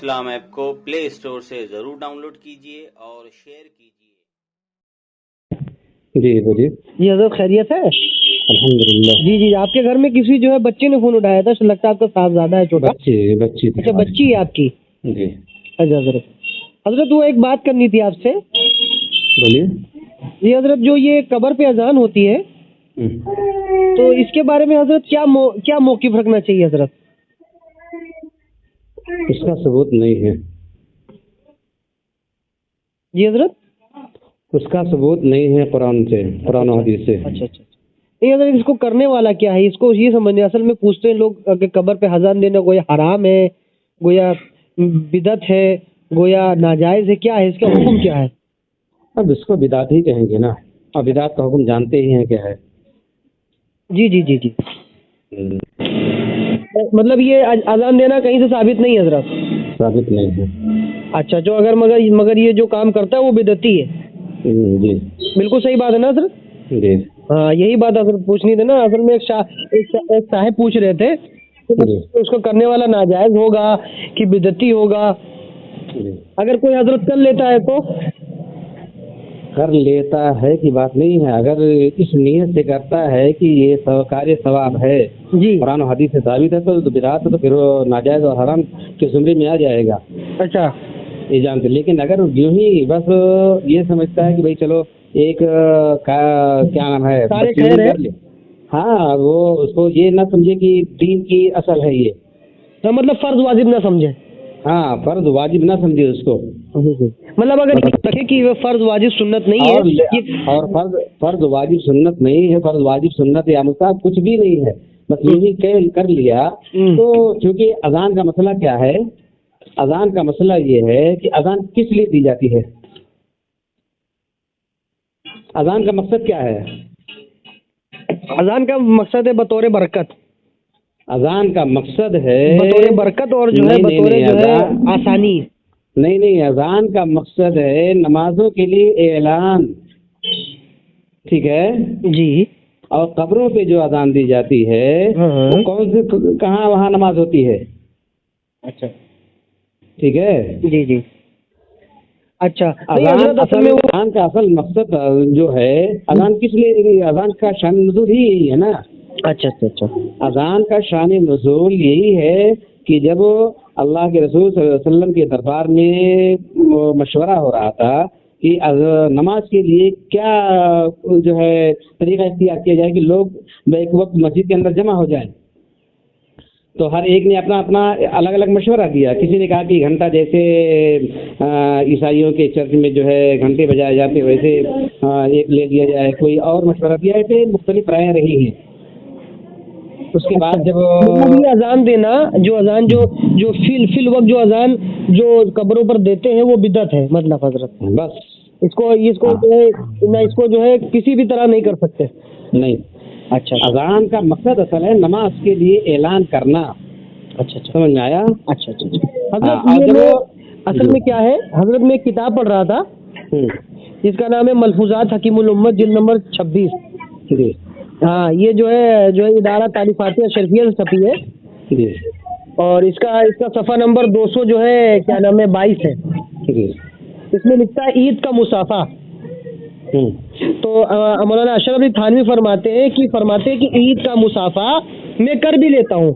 اسلام app کو پلے store سے ضرور ڈاؤن لوڈ کیجیے اور شیئر کیجیے۔ جی بولیے۔ جی حضرت خیریت ہے؟ الحمدللہ۔ جی آپ کے گھر میں کسی جو ہے بچے نے فون اٹھایا تھا، لگتا ہے آپ کا صاحبزادہ ہے چھوٹا؟ بچی اچھا بچی ہے آپ کی؟ جی اچھا حضرت وہ ایک بات کرنی تھی آپ سے۔ بولیے۔ جی حضرت، جو یہ قبر پہ اذان ہوتی ہے تو اس کے بارے میں حضرت کیا موقف رکھنا چاہیے حضرت؟ اس کا ثبوت نہیں ہے۔ جی حضرت، اس کا ثبوت نہیں ہے قرآن سے، قرآن و حدیث سے۔ اچھا نہیں حضرت، اس کو کرنے والا کیا ہے؟ اس کو یہ سمجھنے اصل میں پوچھتے ہیں لوگ کہ قبر پہ اذان دینا گویا حرام ہے، گویا بدعت ہے، گویا ناجائز ہے، کیا ہے اس کا حکم کیا ہے؟ اب اس کو بدعت ہی کہیں گے نا، اور بدعت کا حکم جانتے ہی ہیں کیا ہے۔ جی مطلب یہ اذان دینا کہیں سے ثابت نہیں ہے حضرت؟ ثابت نہیں ہے۔ اچھا، جو مگر یہ جو کام کرتا ہے وہ بدعتی ہے؟ جی بالکل صحیح بات ہے نا حضرت؟ جی ہاں، یہی بات اصل پوچھنی تھی نا۔ اصل میں ایک صاحب پوچھ رہے تھے کہ اس کو کرنے والا ناجائز ہوگا کہ بدعتی ہوگا؟ اگر کوئی حضرت کر لیتا ہے تو؟ کر لیتا ہے کی بات نہیں ہے، اگر اس نیت سے کرتا ہے کہ یہ کاریہ ثواب ہے، جی قرآن و حدیث سے ثابت ہے، تو بدعت تو پھر وہ ناجائز اور حرام کے زمرے میں آ جائے گا۔ اچھا، یہ جانتے، لیکن اگر یوں ہی بس یہ سمجھتا ہے کہ بھائی چلو ایک کیا نام ہے کر لے، ہاں وہ اس کو یہ نہ سمجھے کہ دین کی اصل ہے یہ، مطلب فرض واجب نہ سمجھے۔ ہاں، فرض واجب نہ سمجھے اس کو، مطلب اگر یہ کہ وہ فرض واجب سنت نہیں ہے اور فرض واجب سنت نہیں ہے، فرض واجب سنت یا مستحب کچھ بھی نہیں ہے، بس یہی کر لیا تو چونکہ اذان کا مسئلہ کیا ہے؟ اذان کا مسئلہ یہ ہے کہ اذان کس لیے دی جاتی ہے؟ اذان کا مقصد کیا ہے؟ اذان کا مقصد ہے بطور برکت۔ اذان کا مقصد ہے بطور برکت اور جو ہے بطور جو ہے آسانی۔ نہیں، اذان کا مقصد ہے نمازوں کے لیے اعلان، ٹھیک ہے جی۔ اور قبروں پہ جو اذان دی جاتی ہے وہ کون سی کہاں وہاں نماز ہوتی ہے؟ اچھا ٹھیک ہے جی اچھا، اذان کا اصل مقصد جو ہے، اذان کس لیے، اذان کا شان نزول ہی یہی ہے نا۔ اچھا اذان کا شان نزول یہی ہے کہ جب اللہ کے رسول صلی اللہ علیہ وسلم کے دربار میں مشورہ ہو رہا تھا کہ نماز کے لیے کیا جو ہے طریقہ اختیار کیا جائے کہ لوگ ایک وقت مسجد کے اندر جمع ہو جائیں، تو ہر ایک نے اپنا الگ الگ مشورہ دیا۔ کسی نے کہا کہ گھنٹہ، جیسے عیسائیوں کے چرچ میں جو ہے گھنٹے بجائے جاتے ویسے ایک لے لیا جائے، کوئی اور مشورہ دیا، ایسے مختلف رائے رہی ہیں۔ اس کے بعد جب اذان دینا، جو اذان جو فی الوقت جو اذان جو قبروں پر دیتے ہیں وہ بدعت ہے مطلب حضرت؟ بس اس کو جو ہے کسی بھی طرح نہیں کر سکتے؟ نہیں۔ اچھا، اذان کا مقصد اصل ہے نماز کے لیے اعلان کرنا۔ اچھا سمجھ میں آیا؟ اچھا حضرت اصل میں کیا ہے حضرت، میں ایک کتاب پڑھ رہا تھا جس کا نام ہے ملفوظات حکیم الامت، جلد نمبر 26۔ جی ہاں، یہ جو ہے ادارہ تالیفات اشرفیہ سے چھپی ہے جی، اور اس کا صفحہ نمبر 200 جو ہے کیا نام ہے 22 ہے۔ جی، اس میں لکھتا ہے عید کا مصافحہ۔ تو مولانا اشرف علی تھانوی فرماتے ہیں کہ عید کا مصافحہ میں کر بھی لیتا ہوں،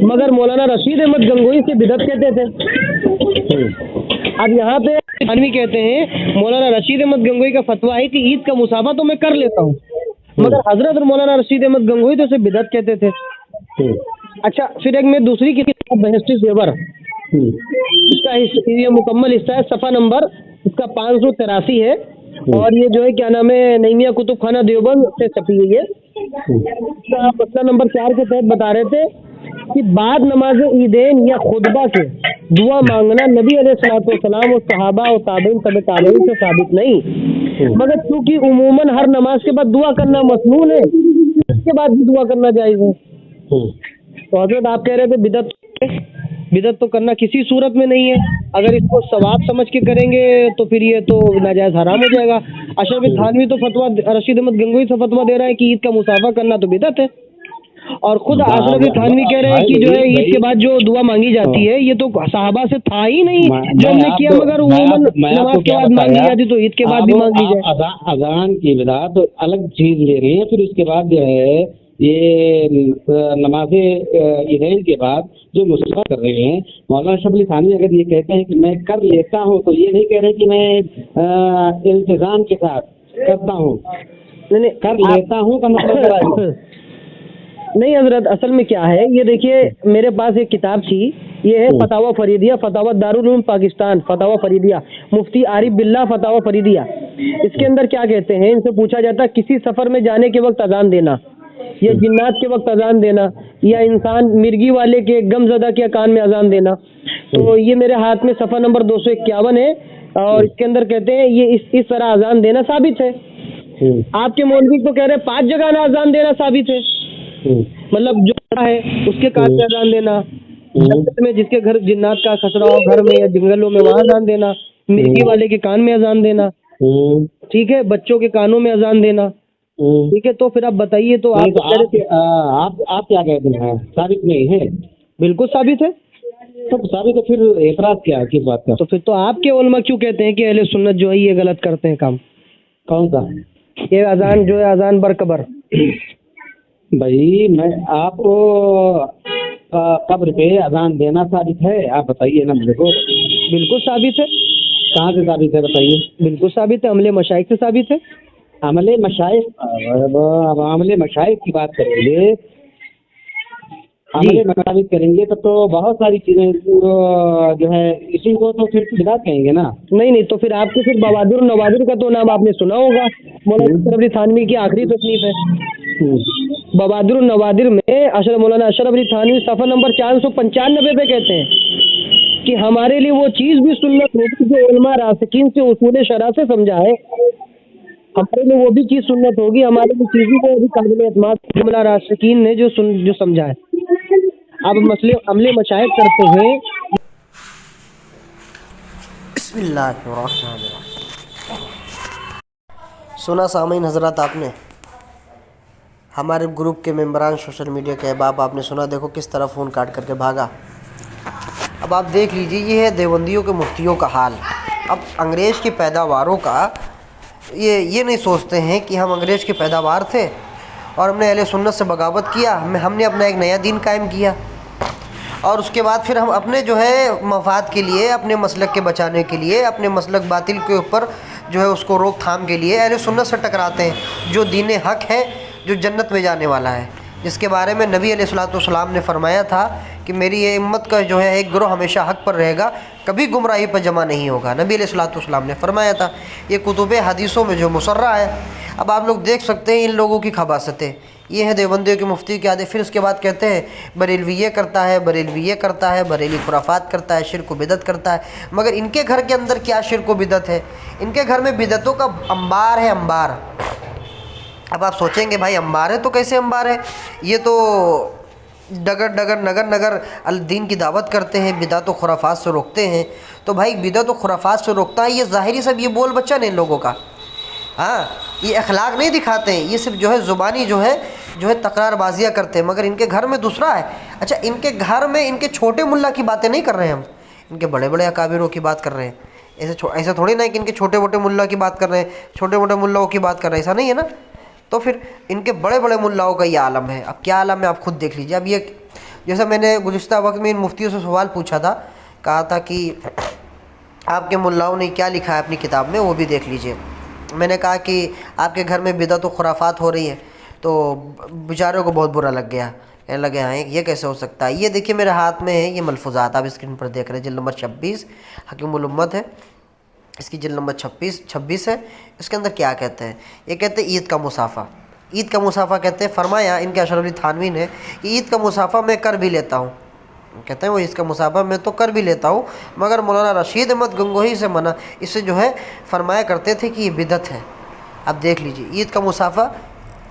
مگر مولانا رشید احمد گنگوئی سے بدعت کہتے تھے۔ اب یہاں پہ تھانوی کہتے ہیں مولانا رشید احمد گنگوئی کا فتویٰ ہے کہ عید کا مصافحہ تو میں کر لیتا ہوں، مگر حضرت اور مولانا رشید احمد گنگوئی تو اسے بدعت کہتے تھے۔ اچھا، پھر ایک میں دوسری کتاب بہشتی زیور، اس کا یہ مکمل حصہ ہے، صفحہ نمبر اس کا 583 ہے، اور یہ جو ہے کیا نام ہے نعیمیہ کتب خانہ دیوبند سے چھپی ہوئی ہے۔ اس کا مسئلہ نمبر 4 کے تحت بتا رہے تھے کہ بعد نماز عیدین یا خطبہ کے دعا مانگنا نبی علیہ الصلوۃ والسلام اور صحابہ اور تابعین سے ثابت نہیں، مگر چونکہ عموماً ہر نماز کے بعد دعا کرنا مسنون ہے، اس کے بعد بھی دعا کرنا جائز ہے۔ تو حضرت آپ کہہ رہے تھے بدعت تو کرنا کسی صورت میں نہیں ہے، اگر اس کو ثواب سمجھ کے کریں گے تو پھر یہ تو ناجائز حرام ہو جائے گا۔ اشرف تھانوی تو فتویٰ رشید احمد گنگوئی سے فتویٰ دے رہا ہے کہ عید کا مصافحہ کرنا تو بدعت ہے، اور خود اشرف علی تھانوی کہہ رہے ہیں کہ جو ہے عید کے بعد جو دعا مانگی جاتی ہے یہ تو صحابہ سے تھا ہی نہیں جو ہم نے کیا، مگر عموماً نماز کے بعد مانگی جاتی تو عید کے بعد بھی مانگی جائے۔ اذان کی بدعت تو الگ چیز لے رہی ہے، پھر اس کے بعد جو ہے یہ نماز عیدین کے بعد جو مصالحہ کر رہے ہیں مولانا اشرف علی تھانوی اگر یہ کہتے ہیں کہ میں کر لیتا ہوں تو یہ نہیں کہہ رہے کہ میں التزام کے ساتھ کرتا ہوں، کر لیتا ہوں کا مطلب نہیں حضرت، اصل میں کیا ہے یہ دیکھیے میرے پاس ایک کتاب تھی، یہ ہے فتاوی فریدیہ، فتاوی دارالعلوم پاکستان، فتاوی فریدیہ، مفتی عارف باللہ فتاوی فریدیہ۔ اس کے اندر کیا کہتے ہیں، ان سے پوچھا جاتا ہے کسی سفر میں جانے کے وقت اذان دینا یا جنات کے وقت اذان دینا یا انسان مرغی والے کے غم زدہ کے کان میں اذان دینا، تو یہ میرے ہاتھ میں صفحہ نمبر 251 ہے، اور اس کے اندر کہتے ہیں یہ اس طرح اذان دینا ثابت ہے۔ آپ کے مولوی تو کہہ رہے ہیں 5 جگہ نہ اذان دینا ثابت ہے، مطلب جو ہے اس کے کان میں اذان دینا، جنت میں جس کے گھر جنات کا خسرہ ہو گھر میں یا جنگلوں میں وہاں اذان دینا، مرغی والے کے کان میں اذان دینا، ٹھیک ہے، بچوں کے کانوں میں اذان دینا، ٹھیک ہے۔ تو پھر آپ بتائیے تو آپ کیا کہتے ہیں ثابت نہیں ہے؟ بالکل ثابت ہے، تو ثابت ہے، پھر اعتراض کیا کس بات کا؟ تو پھر تو آپ کے علماء کیوں کہتے ہیں کہ اہل سنت جو ہے یہ غلط کرتے ہیں کام؟ کون سا؟ یہ اذان جو ہے اذان برقبر۔ بھائی میں آپ کو قبر پہ اذان دینا ثابت ہے؟ آپ بتائیے نا مجھے کو۔ بالکل ثابت ہے۔ کہاں سے ثابت ہے بتائیے؟ بالکل ثابت ہے، عمل مشائخ سے ثابت ہے۔ عمل مشائخ، اب عمل مشائخ کی بات کریں گے، عمل مشائخ کریں گے تو بہت ساری چیزیں جو ہے اسی کو تو پھر بدعت کہیں گے نا۔ نہیں تو پھر آپ کو پھر بوادر النوادر کا تو نام آپ نے سنا ہوگا، مولانا اشرف علی تھانوی کی آخری تصنیف ہے بوادر النوادر میں۔ مولانا اشرف علی تھانوی صفحہ نمبر 495 پہ کہتے ہیں کہ ہمارے لیے وہ چیز بھی سنت ہوگی جو علماء راسخین سے اصول شرع سے سمجھا ہے، ہمارے لیے وہ بھی چیز سنت ہوگی، ہمارے لیے چیزیں کو بھی قابل اعتماد علماء راسخین نے جو سمجھا ہے۔ اب مسئلے عمل مشاہد کرتے ہیں۔ بسم اللہ الرحمن الرحیم۔ سنا سامعین حضرات، آپ نے ہمارے گروپ کے ممبران، سوشل میڈیا کے احباب، آپ نے سنا، دیکھو کس طرح فون کاٹ کر کے بھاگا۔ اب آپ دیکھ لیجئے، یہ ہے دیوبندیوں کے مفتیوں کا حال۔ اب انگریز کی پیداواروں کا یہ نہیں سوچتے ہیں کہ ہم انگریز کی پیداوار تھے اور ہم نے اہل سنت سے بغاوت کیا، ہم نے اپنا ایک نیا دین قائم کیا، اور اس کے بعد پھر ہم اپنے جو ہے مفاد کے لیے، اپنے مسلک کے بچانے کے لیے، اپنے مسلک باطل کے اوپر جو ہے اس کو روک تھام کے لیے اہل سنت سے ٹکراتے ہیں، جو دین حق ہے، جو جنت میں جانے والا ہے، جس کے بارے میں نبی علیہ الصلوۃ والسلام نے فرمایا تھا کہ میری یہ امت کا جو ہے ایک گروہ ہمیشہ حق پر رہے گا، کبھی گمراہی پر جمع نہیں ہوگا، نبی علیہ الصلوۃ والسلام نے فرمایا تھا۔ یہ کتب حدیثوں میں جو مصرح ہے۔ اب آپ لوگ دیکھ سکتے ہیں ان لوگوں کی خباثتیں، یہ ہے دیوبندیوں کے مفتی کی عادت۔ پھر اس کے بعد کہتے ہیں بریلوی یہ کرتا ہے، بریلوی یہ کرتا ہے، بریلی خرافات کرتا ہے، شرک و بدعت کرتا ہے، مگر ان کے گھر کے اندر کیا شرک و بدعت ہے؟ ان کے گھر میں بدعتوں کا انبار ہے، انبار۔ اب آپ سوچیں گے بھائی انبار ہے تو کیسے انبار ہے؟ یہ تو ڈگر ڈگر نگر نگر الدین کی دعوت کرتے ہیں، بدعت و خرافات سے روکتے ہیں۔ تو بھائی بدعت و خرافات سے روکتا ہے، یہ ظاہری سب یہ بول بچہ نہیں ان لوگوں کا، ہاں یہ اخلاق نہیں دکھاتے ہیں، یہ صرف جو ہے زبانی جو ہے تکرار بازیاں کرتے ہیں، مگر ان کے گھر میں دوسرا ہے۔ اچھا، ان کے گھر میں ان کے چھوٹے ملا کی باتیں نہیں کر رہے ہیں ہم، ان کے بڑے بڑے اکابروں کی بات کر رہے ہیں۔ ایسا تھوڑی نہ ہے کہ ان کے چھوٹے موٹے ملا کی بات کر رہے ہیں، چھوٹے موٹے ملاؤں کی بات کر رہے ہیں، ایسا نہیں ہے نا۔ تو پھر ان کے بڑے بڑے ملاؤں کا یہ عالم ہے۔ اب کیا عالم ہے آپ خود دیکھ لیجیے۔ اب یہ جیسا میں نے گزشتہ وقت میں ان مفتیوں سے سوال پوچھا تھا، کہا تھا کہ آپ کے ملاؤں نے کیا لکھا ہے اپنی کتاب میں، وہ بھی دیکھ لیجیے۔ میں نے کہا کہ آپ کے گھر میں بدعت و خرافات ہو رہی ہے، تو بیچاروں کو بہت برا لگ گیا، کہنے لگے ہاں یہ کیسے ہو سکتا ہے؟ یہ دیکھیے میرے ہاتھ میں ہے یہ ملفوظات، آپ اسکرین پر دیکھ رہے ہیں، جلد نمبر 26 حکیم الامت ہے، اس کی جلد نمبر 26 ہے۔ اس کے اندر کیا کہتے ہیں؟ یہ کہتے ہیں عید کا مصافحہ، عید کا مصافحہ کہتے ہیں، فرمایا ان کے اشرف علی تھانوی نے کہ عید کا مصافحہ میں کر بھی لیتا ہوں، کہتے ہیں وہ عید کا مصافحہ میں تو کر بھی لیتا ہوں، مگر مولانا رشید احمد گنگوہی سے منع، اس سے جو ہے فرمایا کرتے تھے کہ یہ بدعت ہے۔ اب دیکھ لیجئے عید کا مصافحہ،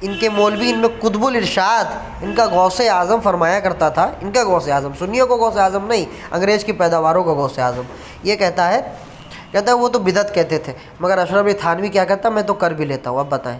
ان کے مولوی، ان میں قطب الارشاد، ان کا غوث اعظم فرمایا کرتا تھا، ان کا غوث اعظم، سنیوں کو غوث اعظم نہیں، انگریز کی پیداواروں کا غوث اعظم، یہ کہتا ہے وہ تو بدعت کہتے تھے، مگر اشرف علی تھانوی کیا کہتا ہے میں تو کر بھی لیتا ہوں۔ اب بتائیں